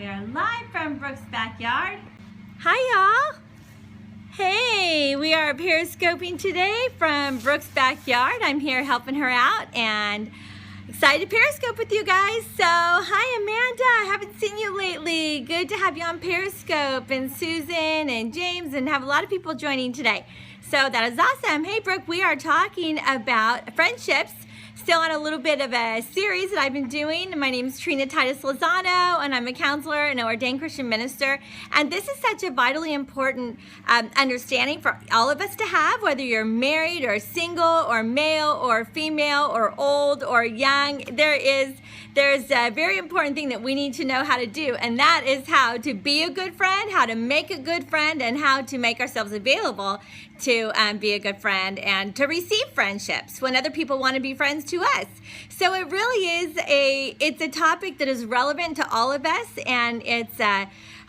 We are live from Brooke's backyard. Hi, y'all. Hey, we are periscoping today from Brooke's backyard. I'm here helping her out and excited to periscope with you guys. So, hi, Amanda. I haven't seen you lately. Good to have you on Periscope, and Susan and James, and have a lot of people joining today. So that is awesome. Hey, Brooke, we are talking about friendships. Still on a little bit of a series that I've been doing. My name is Trina Titus Lozano, and I'm a counselor and an ordained Christian minister. And this is such a vitally important understanding for all of us to have, whether you're married or single or male or female or old or young. There's a very important thing that we need to know how to do, and that is how to be a good friend, how to make a good friend, and how to make ourselves available to be a good friend and to receive friendships when other people want to be friends to us. So it really is it's a topic that is relevant to all of us, and it's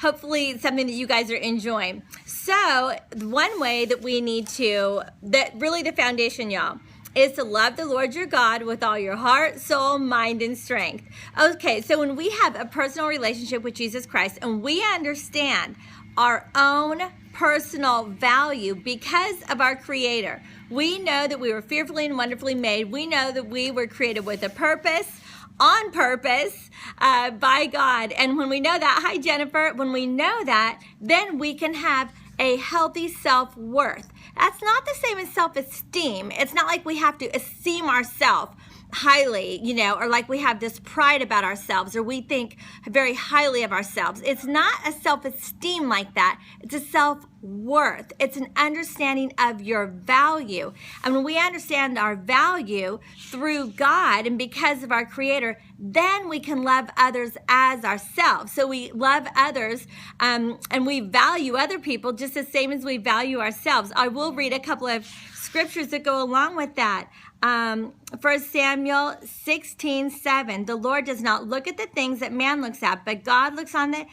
hopefully something that you guys are enjoying. So one way that we need to, that really the foundation, y'all, is to love the Lord your God with all your heart, soul, mind, and strength. Okay, so when we have a personal relationship with Jesus Christ and we understand our own personal value because of our Creator, we know that we were fearfully and wonderfully made. We know that we were created with a purpose, on purpose, by God. And when we know that, hi Jennifer, when we know that, then we can have a healthy self-worth. That's not the same as self-esteem. It's not like we have to esteem ourselves highly, or like we have this pride about ourselves, or we think very highly of ourselves. It's not a self-esteem like that. It's a self-worth. It's an understanding of your value. And when we understand our value through God and because of our Creator, then we can love others as ourselves. So we love others and we value other people just the same as we value ourselves. I will read a couple of scriptures that go along with that. 1 Samuel 16:7. The Lord does not look at the things that man looks at, but God looks on the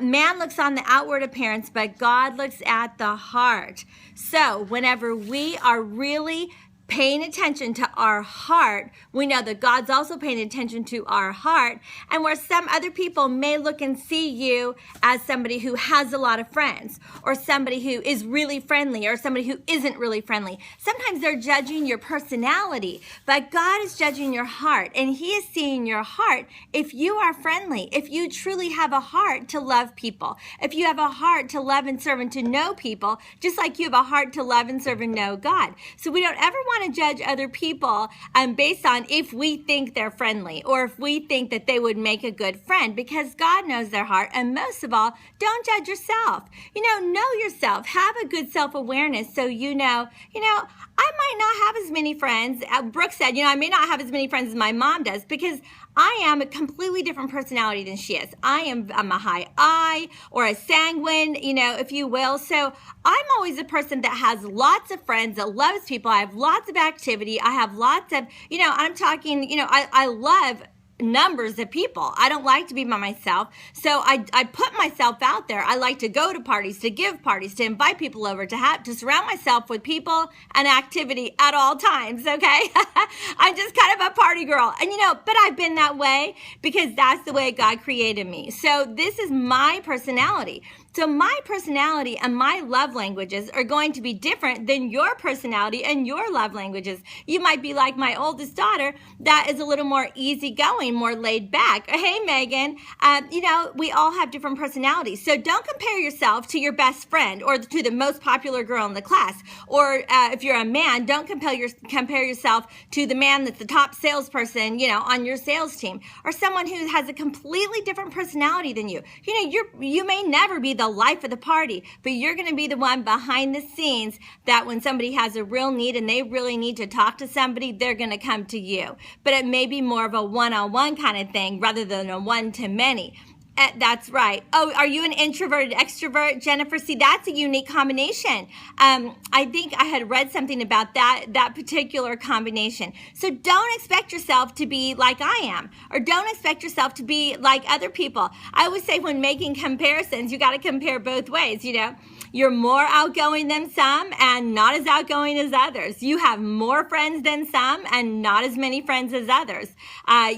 man looks on the outward appearance, but God looks at the heart. So whenever we are really paying attention to our heart, we know that God's also paying attention to our heart. And where some other people may look and see you as somebody who has a lot of friends, or somebody who is really friendly, or somebody who isn't really friendly, sometimes they're judging your personality, but God is judging your heart, and He is seeing your heart. If you are friendly, if you truly have a heart to love people, if you have a heart to love and serve and to know people, just like you have a heart to love and serve and know God. So we don't ever want to judge other people based on if we think they're friendly or if we think that they would make a good friend, because God knows their heart. And most of all, don't judge yourself. Know yourself. Have a good self-awareness so I might not have as many friends. Brooke said, I may not have as many friends as my mom does because I am a completely different personality than she is. I'm a high I or a sanguine, if you will. So I'm always a person that has lots of friends, that loves people. I have lots of activity. I have lots of, I'm talking, I love numbers of people. I don't like to be by myself. So I put myself out there. I like to go to parties, to give parties, to invite people over, to surround myself with people and activity at all times, okay? I'm just kind of a party girl. And but I've been that way because that's the way God created me. So this is my personality. So my personality and my love languages are going to be different than your personality and your love languages. You might be like my oldest daughter that is a little more easygoing, more laid back. Hey, Megan, we all have different personalities. So don't compare yourself to your best friend or to the most popular girl in the class. Or if you're a man, don't compare yourself to the man that's the top salesperson, on your sales team, or someone who has a completely different personality than you. You may never be the life of the party, but you're going to be the one behind the scenes that when somebody has a real need and they really need to talk to somebody, they're going to come to you. But it may be more of a one-on-one kind of thing rather than a one-to-many. That's right. Oh, are you an introverted extrovert, Jennifer? See, that's a unique combination. I think I had read something about that particular combination. So don't expect yourself to be like I am, or don't expect yourself to be like other people. I always say when making comparisons, you got to compare both ways, You're more outgoing than some and not as outgoing as others. You have more friends than some and not as many friends as others.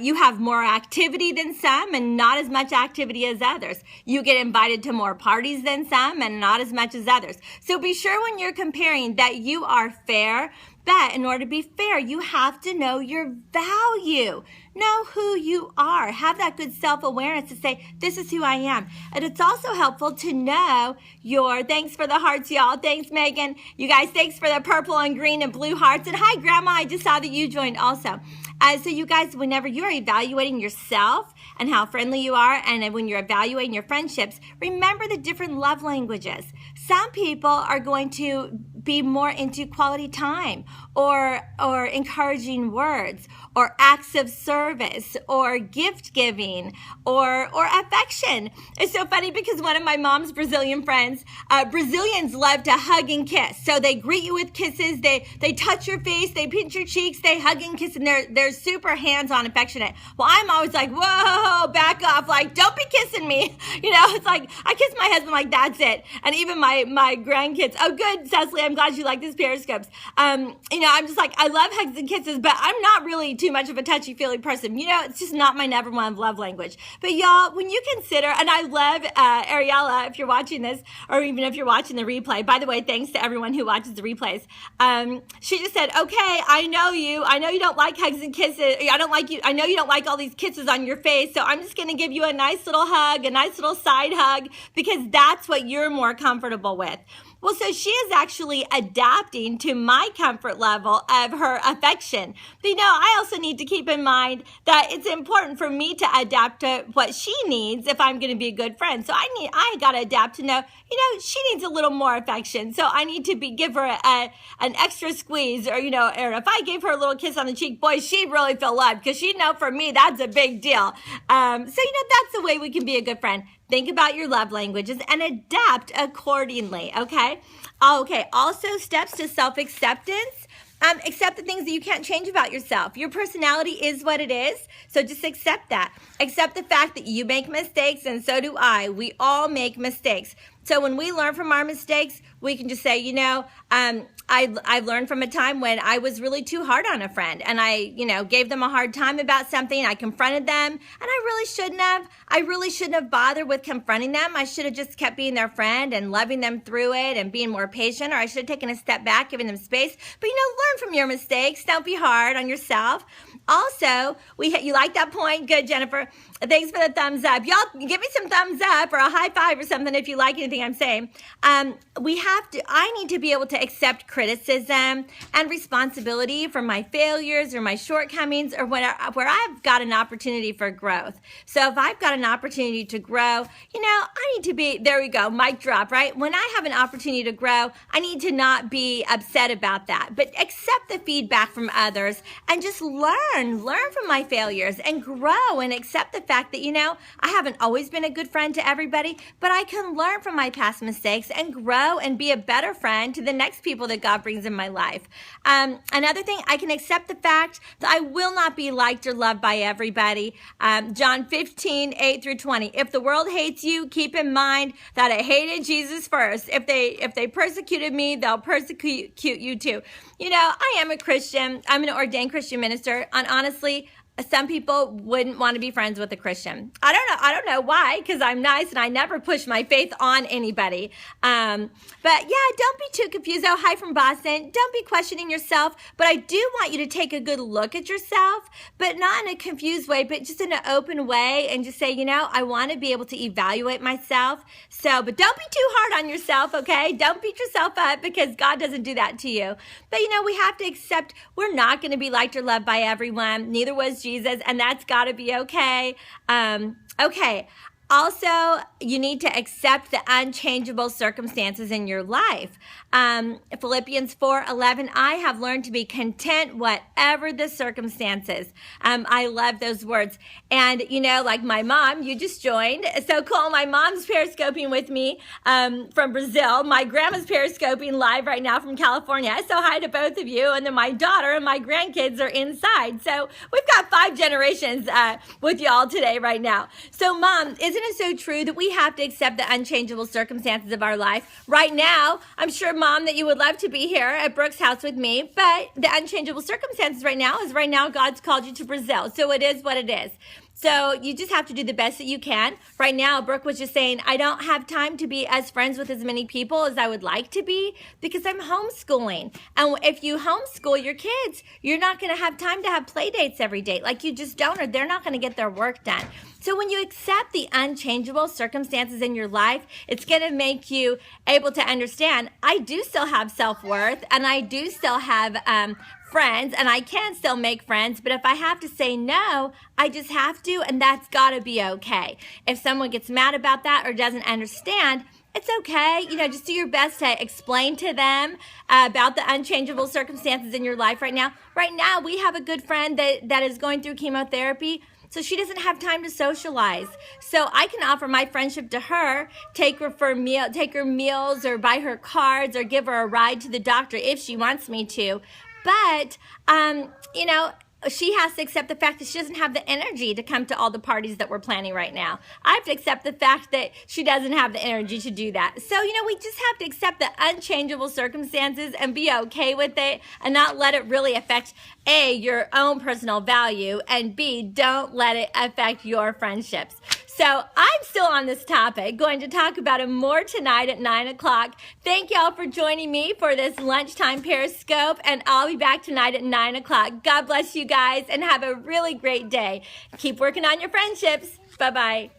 You have more activity than some and not as much activity activity as others. You get invited to more parties than some and not as much as others. So be sure when you're comparing that you are fair, but in order to be fair, you have to know your value. Know who you are. Have that good self-awareness to say, this is who I am. And it's also helpful to know thanks for the hearts, y'all. Thanks, Megan. You guys, thanks for the purple and green and blue hearts. And hi, Grandma. I just saw that you joined also. So you guys, whenever you're evaluating yourself and how friendly you are, and when you're evaluating your friendships, remember the different love languages. Some people are going to be more into quality time or encouraging words or acts of service or gift giving or affection. It's so funny because one of my mom's Brazilian friends, Brazilians love to hug and kiss. So they greet you with kisses, they touch your face, they pinch your cheeks, they hug and kiss, and they're super hands-on affectionate. Well, I'm always like, whoa, back off, like, don't be kissing me. It's like, I kiss my husband like, that's it. And even my grandkids, oh good, Cecily, I'm glad you like this Periscopes. I'm just like, I love hugs and kisses, but I'm not really too much of a touchy-feely person. It's just not my number one love language. But y'all, when you consider, and I love Ariella, if you're watching this, or even if you're watching the replay, by the way, thanks to everyone who watches the replays. She just said, okay, I know you don't like hugs and kisses. I don't like you. I know you don't like all these kisses on your face. So I'm just going to give you a nice little hug, a nice little side hug, because that's what you're more comfortable with. Well, so she is actually adapting to my comfort level of her affection. But I also need to keep in mind that it's important for me to adapt to what she needs if I'm going to be a good friend. So I got to adapt to know, she needs a little more affection. So I need to give her an extra squeeze, or if I gave her a little kiss on the cheek, boy, she'd really feel loved, because she'd know for me that's a big deal. So that's the way we can be a good friend. Think about your love languages and adapt accordingly, okay? Okay, also steps to self-acceptance. Accept the things that you can't change about yourself. Your personality is what it is, so just accept that. Accept the fact that you make mistakes, and so do I. We all make mistakes. So when we learn from our mistakes, we can just say, I've learned from a time when I was really too hard on a friend, and I, gave them a hard time about something. I confronted them, and I really shouldn't have. I really shouldn't have bothered with confronting them. I should have just kept being their friend and loving them through it and being more patient, or I should have taken a step back, giving them space. But, learn from your mistakes. Don't be hard on yourself. Also, you like that point? Good, Jennifer. Thanks for the thumbs up. Y'all, give me some thumbs up or a high five or something if you like anything I'm saying. I need to be able to accept criticism and responsibility for my failures or my shortcomings, or where I've got an opportunity for growth. So if I've got an opportunity to grow, I need to be, there we go, mic drop, right? When I have an opportunity to grow, I need to not be upset about that, but accept the feedback from others and just learn from my failures and grow, and accept the fact that, I haven't always been a good friend to everybody, but I can learn from my past mistakes and grow and be a better friend to the next people that God brings in my life. Another thing, I can accept the fact that I will not be liked or loved by everybody. John 15, 8 through 20. If the world hates you, keep in mind that it hated Jesus first. If they persecuted me, they'll persecute you too. I am a Christian. I'm an ordained Christian minister. And honestly, some people wouldn't want to be friends with a Christian. I don't know why, because I'm nice and I never push my faith on anybody. But yeah, don't be too confused. Oh, hi from Boston. Don't be questioning yourself, but I do want you to take a good look at yourself, but not in a confused way, but just in an open way, and just say, I want to be able to evaluate myself. But don't be too hard on yourself, okay? Don't beat yourself up, because God doesn't do that to you. But we have to accept we're not going to be liked or loved by everyone. Neither was Jesus, and that's got to be okay. Okay. Also, you need to accept the unchangeable circumstances in your life. Philippians 4:11, I have learned to be content whatever the circumstances. I love those words. And, like my mom, you just joined. So cool. My mom's periscoping with me from Brazil. My grandma's periscoping live right now from California. So hi to both of you. And then my daughter and my grandkids are inside. So we've got 5 generations with y'all today right now. So Mom, isn't it so true that we have to accept the unchangeable circumstances of our life? Right now, I'm sure, Mom, that you would love to be here at Brooke's house with me, but the unchangeable circumstances right now is God's called you to Brazil. So it is what it is. So you just have to do the best that you can. Right now, Brooke was just saying, I don't have time to be as friends with as many people as I would like to be because I'm homeschooling. And if you homeschool your kids, you're not going to have time to have play dates every day. Like you just don't, or they're not going to get their work done. So when you accept the unchangeable circumstances in your life, it's going to make you able to understand, I do still have self-worth and I do still have friends and I can still make friends, but if I have to say no, I just have to, and that's got to be okay. If someone gets mad about that or doesn't understand, it's okay. You know, just do your best to explain to them about the unchangeable circumstances in your life right now. Right now, we have a good friend that is going through chemotherapy. So she doesn't have time to socialize. So I can offer my friendship to her, take her meals or buy her cards or give her a ride to the doctor if she wants me to. But, you know, she has to accept the fact that she doesn't have the energy to come to all the parties that we're planning right now. I have to accept the fact that she doesn't have the energy to do that. So, you know, we just have to accept the unchangeable circumstances and be okay with it and not let it really affect, A, your own personal value, and B, don't let it affect your friendships. So I'm still on this topic, going to talk about it more tonight at 9 o'clock. Thank y'all for joining me for this lunchtime Periscope, and I'll be back tonight at 9 o'clock. God bless you guys, and have a really great day. Keep working on your friendships. Bye-bye.